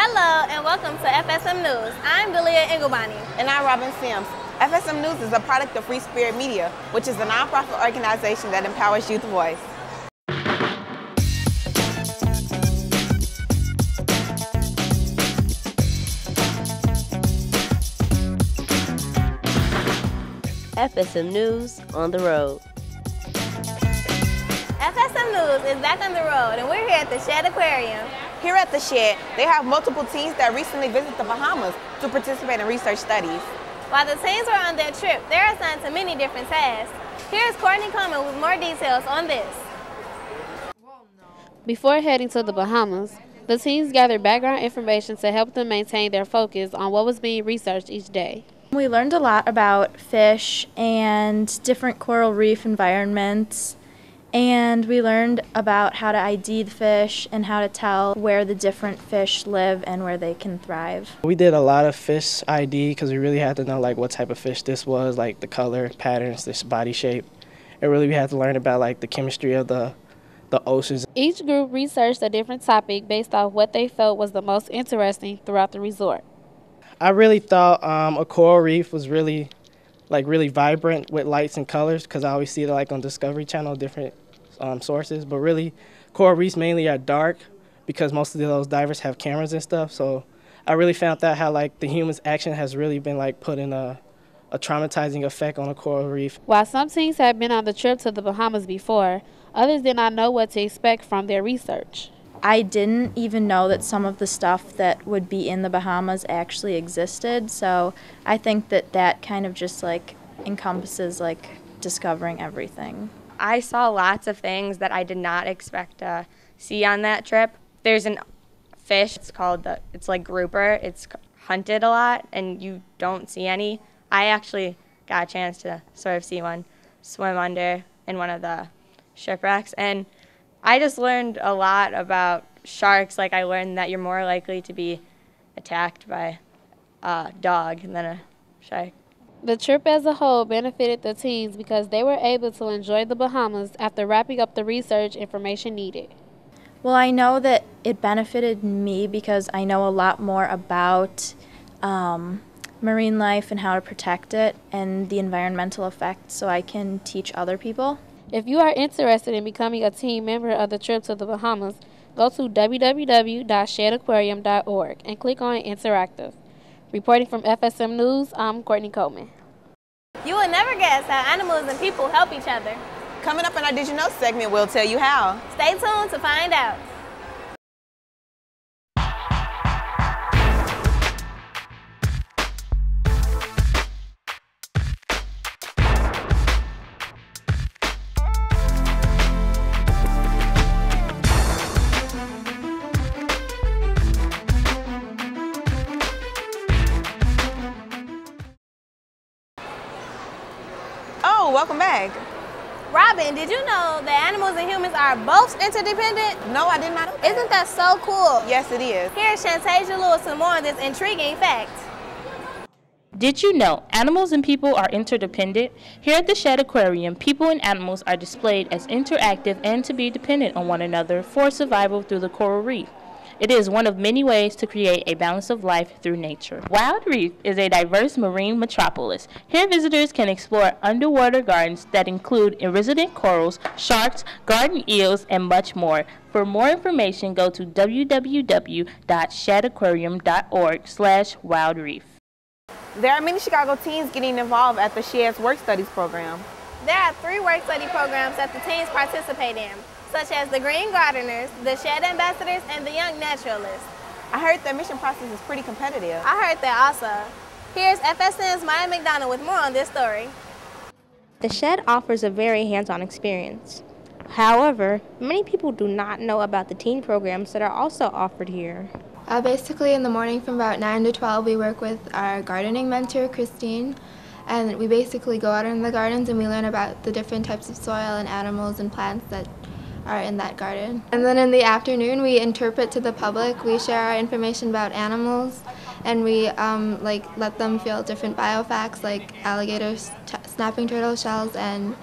Hello and welcome to FSM News. I'm Dalila and Ngubani. And I'm Robin Sims. FSM News is a product of Free Spirit Media, which is a nonprofit organization that empowers youth voice. FSM News on the road. FSM News is back on the road and we're here at the Shed Aquarium. Here at the Shed, they have multiple teams that recently visited the Bahamas to participate in research studies. While the teams were on their trip, they are assigned to many different tasks. Here's Courtney Coleman with more details on this. Before heading to the Bahamas, the teams gathered background information to help them maintain their focus on what was being researched each day. We learned a lot about fish and different coral reef environments, and we learned about how to ID the fish and how to tell where the different fish live and where they can thrive. We did a lot of fish ID because we really had to know like what type of fish this was, like the color, patterns, this body shape. And really we had to learn about like the chemistry of the oceans. Each group researched a different topic based off what they felt was the most interesting throughout the resort. I really thought a coral reef was really vibrant with lights and colors because I always see it like on Discovery Channel, different sources. But really, coral reefs mainly are dark because most of those divers have cameras and stuff. So I really found out how like the human's action has really been like put in a traumatizing effect on a coral reef. While some teams had been on the trip to the Bahamas before, others did not know what to expect from their research. I didn't even know that some of the stuff that would be in the Bahamas actually existed, so I think that kind of just like encompasses like discovering everything. I saw lots of things that I did not expect to see on that trip. There's a fish, it's like grouper. It's hunted a lot and you don't see any. I actually got a chance to sort of see one swim under in one of the shipwrecks, and I just learned a lot about sharks. Like I learned that you're more likely to be attacked by a dog than a shark. The trip as a whole benefited the teams because they were able to enjoy the Bahamas after wrapping up the research information needed. Well, I know that it benefited me because I know a lot more about marine life and how to protect it and the environmental effects, so I can teach other people. If you are interested in becoming a team member of the trip to the Bahamas, go to www.shedaquarium.org and click on Interactive. Reporting from FSM News, I'm Courtney Coleman. You will never guess how animals and people help each other. Coming up in our Did You Know segment, we'll tell you how. Stay tuned to find out. Oh, welcome back. Robin, did you know that animals and humans are both interdependent? No, I did not know that. Isn't that so cool? Yes, it is. Here's Shantasia Lewis with more on this intriguing fact. Did you know animals and people are interdependent? Here at the Shed Aquarium, people and animals are displayed as interactive and to be dependent on one another for survival through the coral reef. It is one of many ways to create a balance of life through nature. Wild Reef is a diverse marine metropolis. Here visitors can explore underwater gardens that include resident corals, sharks, garden eels, and much more. For more information, go to www.shedaquarium.org/wildreef. There are many Chicago teens getting involved at the Shed's Work Studies program. There are 3 work study programs that the teens participate in, such as the Green Gardeners, the Shed Ambassadors, and the Young Naturalists. I heard the admission process is pretty competitive. I heard that also. Here's FSM's Maia McDonald with more on this story. The Shed offers a very hands-on experience. However, many people do not know about the teen programs that are also offered here. Basically, in the morning from about 9 to 12, we work with our gardening mentor, Christine, and we basically go out in the gardens and we learn about the different types of soil and animals and plants that are in that garden. And then in the afternoon, we interpret to the public. We share our information about animals, and we let them feel different biofacts like alligators, snapping turtle shells, and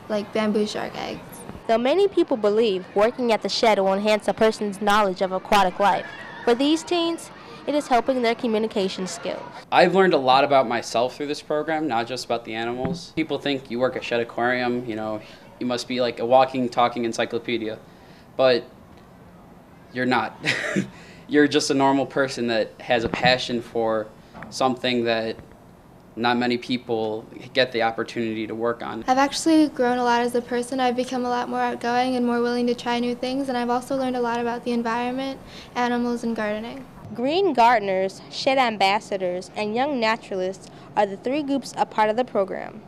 like bamboo shark eggs. Though many people believe working at the Shed will enhance a person's knowledge of aquatic life, for these teens, it is helping their communication skills. I've learned a lot about myself through this program, not just about the animals. People think you work at Shed Aquarium, you know, you must be like a walking, talking encyclopedia, but you're not. You're just a normal person that has a passion for something that not many people get the opportunity to work on. I've actually grown a lot as a person. I've become a lot more outgoing and more willing to try new things, and I've also learned a lot about the environment, animals, and gardening. Green gardeners, shed ambassadors, and young naturalists are the three groups a part of the program.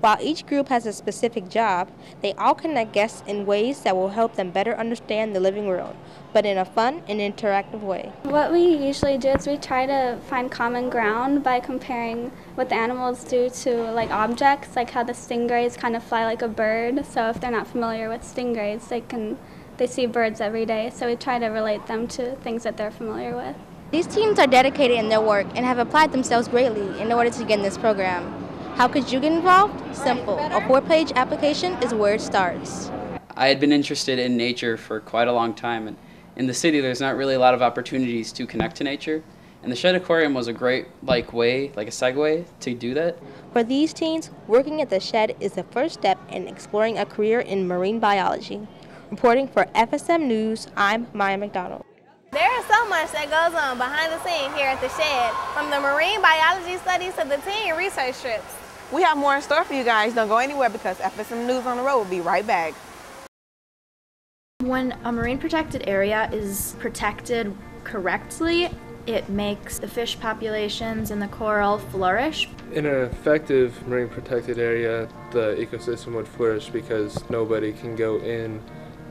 While each group has a specific job, they all connect guests in ways that will help them better understand the living world, but in a fun and interactive way. What we usually do is we try to find common ground by comparing what the animals do to like objects, like how the stingrays kind of fly like a bird. So if they're not familiar with stingrays, they see birds every day. So we try to relate them to things that they're familiar with. These teams are dedicated in their work and have applied themselves greatly in order to get in this program. How could you get involved? Simple. A 4-page application is where it starts. I had been interested in nature for quite a long time, and in the city there's not really a lot of opportunities to connect to nature, and the Shed Aquarium was a great a segue to do that. For these teens, working at the shed is the first step in exploring a career in marine biology. Reporting for FSM News, I'm Maia McDonald. There is so much that goes on behind the scenes here at the shed, from the marine biology studies to the teen research trips. We have more in store for you guys. Don't go anywhere because FSM News on the Road will be right back. When a marine protected area is protected correctly, it makes the fish populations and the coral flourish. In an effective marine protected area, the ecosystem would flourish because nobody can go in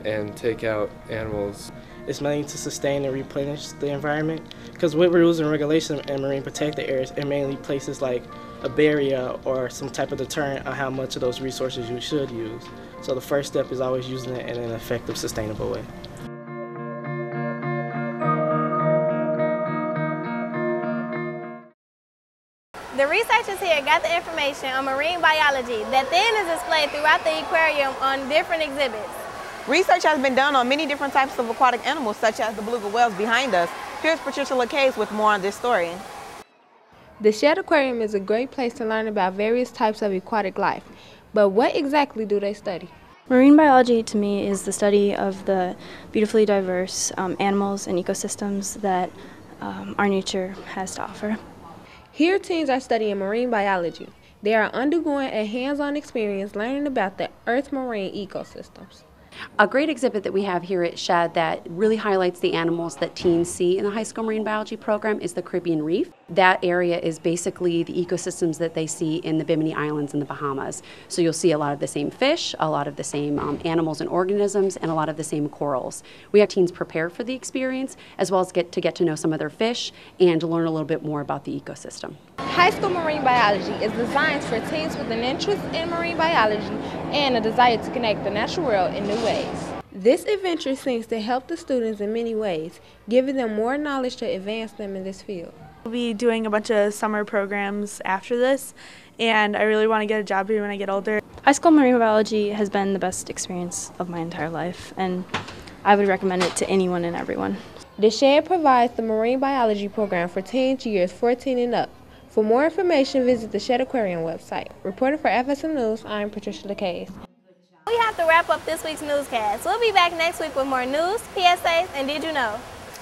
and take out animals. It's mainly to sustain and replenish the environment, because with rules and regulations in marine protected areas, it mainly places like a barrier or some type of deterrent on how much of those resources you should use. So the first step is always using it in an effective, sustainable way. The researchers here got the information on marine biology that then is displayed throughout the aquarium on different exhibits. Research has been done on many different types of aquatic animals, such as the beluga whales behind us. Here's Patricia LaCaze with more on this story. The Shed Aquarium is a great place to learn about various types of aquatic life, but what exactly do they study? Marine biology to me is the study of the beautifully diverse animals and ecosystems that our nature has to offer. Here teens are studying marine biology. They are undergoing a hands-on experience learning about the Earth's marine ecosystems. A great exhibit that we have here at Shed that really highlights the animals that teens see in the high school marine biology program is the Caribbean Reef. That area is basically the ecosystems that they see in the Bimini Islands in the Bahamas. So you'll see a lot of the same fish, a lot of the same animals and organisms, and a lot of the same corals. We have teens prepare for the experience, as well as get to know some of their fish and to learn a little bit more about the ecosystem. High school marine biology is designed for teens with an interest in marine biology and a desire to connect the natural world in new ways. This adventure seems to help the students in many ways, giving them more knowledge to advance them in this field. We'll be doing a bunch of summer programs after this, and I really want to get a job here when I get older. High school marine biology has been the best experience of my entire life, and I would recommend it to anyone and everyone. The Shed provides the marine biology program for teens years 14 and up. For more information, visit the Shed Aquarium website. Reporting for FSM News, I'm Patricia LaCaze. We have to wrap up this week's newscast. We'll be back next week with more news, PSAs, and Did You Know?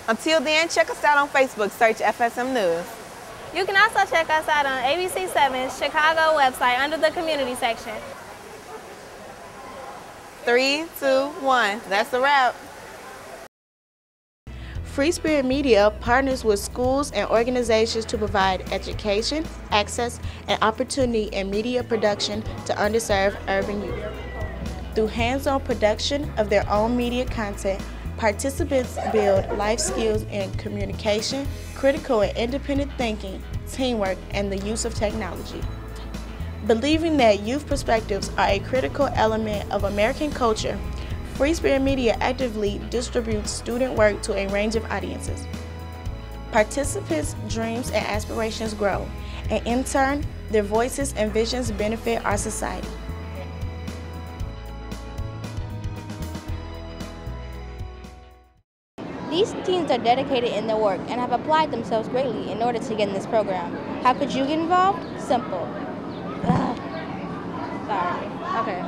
Until then, check us out on Facebook. Search FSM News. You can also check us out on ABC7's Chicago website under the community section. 3, 2, 1. That's a wrap. Free Spirit Media partners with schools and organizations to provide education, access, and opportunity in media production to underserved urban youth. Through hands-on production of their own media content, participants build life skills in communication, critical and independent thinking, teamwork, and the use of technology. Believing that youth perspectives are a critical element of American culture, Free Spirit Media actively distributes student work to a range of audiences. Participants' dreams and aspirations grow, and in turn, their voices and visions benefit our society. These teens are dedicated in their work and have applied themselves greatly in order to get in this program. How could you get involved? Simple. Sorry. Okay.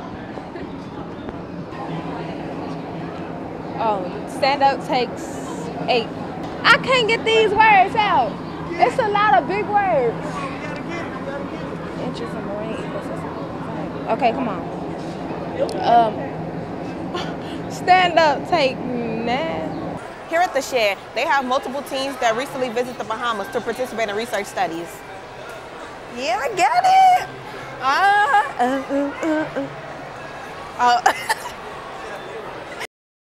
Stand up takes 8. I can't get these words out. It's a lot of big words. Interest in marine ecosystem. Okay, come on. Stand up take 9. Here at the Shed, they have multiple teams that recently visit the Bahamas to participate in research studies. Yeah, I get it.